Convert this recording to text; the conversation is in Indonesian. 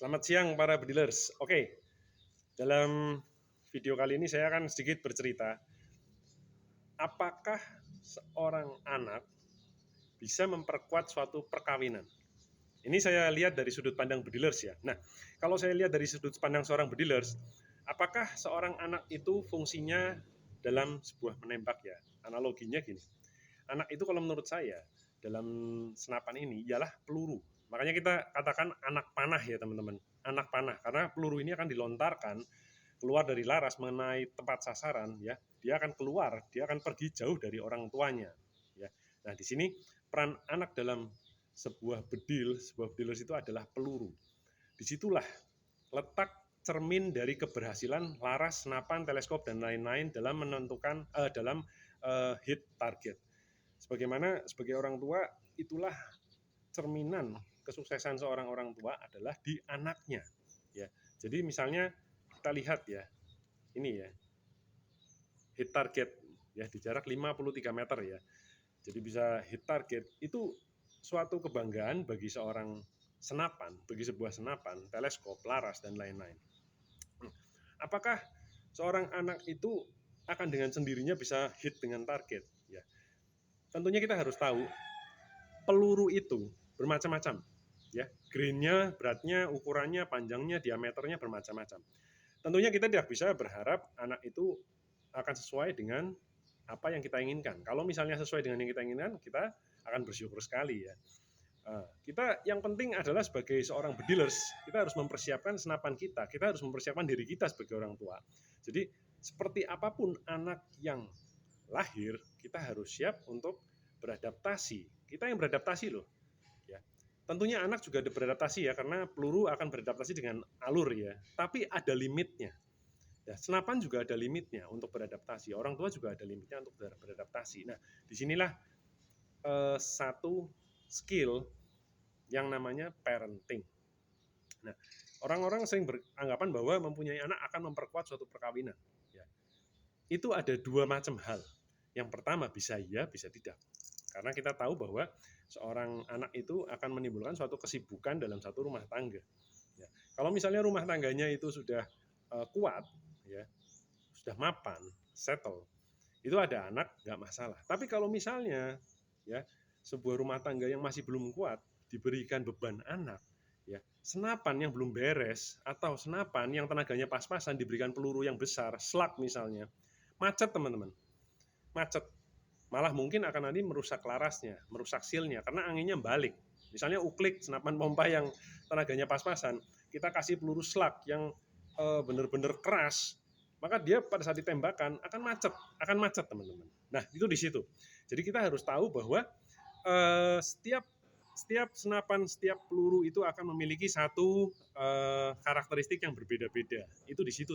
Selamat siang para bedilers. Oke, dalam video kali ini saya akan sedikit bercerita apakah seorang anak bisa memperkuat suatu perkawinan. Ini saya lihat dari sudut pandang bedilers ya. Nah, kalau saya lihat dari sudut pandang seorang bedilers, apakah seorang anak itu fungsinya dalam sebuah menembak ya? Analoginya gini, anak itu kalau menurut saya dalam senapan ini ialah peluru. Makanya kita katakan anak panah ya teman-teman. Anak panah karena peluru ini akan dilontarkan keluar dari laras mengenai tempat sasaran ya. Dia akan keluar, dia akan pergi jauh dari orang tuanya ya. Nah, di sini peran anak dalam sebuah bedilers itu adalah peluru. Disitulah letak cermin dari keberhasilan laras, senapan, teleskop dan lain-lain dalam menentukan hit target. Sebagaimana sebagai orang tua, itulah cerminan kesuksesan seorang orang tua adalah di anaknya. Ya, jadi misalnya kita lihat ya, ini ya, hit target ya di jarak 53 meter ya. Jadi bisa hit target itu suatu kebanggaan bagi seorang senapan, bagi sebuah senapan, teleskop, laras dan lain-lain. Apakah seorang anak itu akan dengan sendirinya bisa hit dengan target? Ya, tentunya kita harus tahu peluru itu bermacam-macam ya, grainnya, beratnya, ukurannya, panjangnya, diameternya bermacam-macam. Tentunya kita tidak bisa berharap anak itu akan sesuai dengan apa yang kita inginkan. Kalau misalnya sesuai dengan yang kita inginkan, kita akan bersyukur sekali ya. Kita yang penting adalah sebagai seorang bedilers, kita harus mempersiapkan senapan kita harus mempersiapkan diri kita sebagai orang tua. Jadi seperti apapun anak yang lahir, kita harus siap untuk beradaptasi. Kita yang beradaptasi loh. Tentunya anak juga ada beradaptasi ya, karena peluru akan beradaptasi dengan alur ya, tapi ada limitnya. Ya, senapan juga ada limitnya untuk beradaptasi. Orang tua juga ada limitnya untuk beradaptasi. Nah, disinilah satu skill yang namanya parenting. Nah, orang-orang sering beranggapan bahwa mempunyai anak akan memperkuat suatu perkawinan. Ya. Itu ada dua macam hal. Yang pertama bisa iya, bisa tidak. Karena kita tahu bahwa seorang anak itu akan menimbulkan suatu kesibukan dalam satu rumah tangga. Ya. Kalau misalnya rumah tangganya itu sudah kuat, ya, sudah mapan, settle, itu ada anak nggak masalah. Tapi kalau misalnya ya sebuah rumah tangga yang masih belum kuat diberikan beban anak, ya senapan yang belum beres atau senapan yang tenaganya pas-pasan diberikan peluru yang besar, slug misalnya, macet teman-teman, macet. Malah mungkin akan nanti merusak larasnya, merusak silnya, karena anginnya balik. Misalnya uklik, senapan pompa yang tenaganya pas-pasan, kita kasih peluru slug yang benar-benar keras, maka dia pada saat ditembakkan akan macet teman-teman. Nah itu di situ. Jadi kita harus tahu bahwa setiap senapan, setiap peluru itu akan memiliki satu karakteristik yang berbeda-beda. Itu di situ.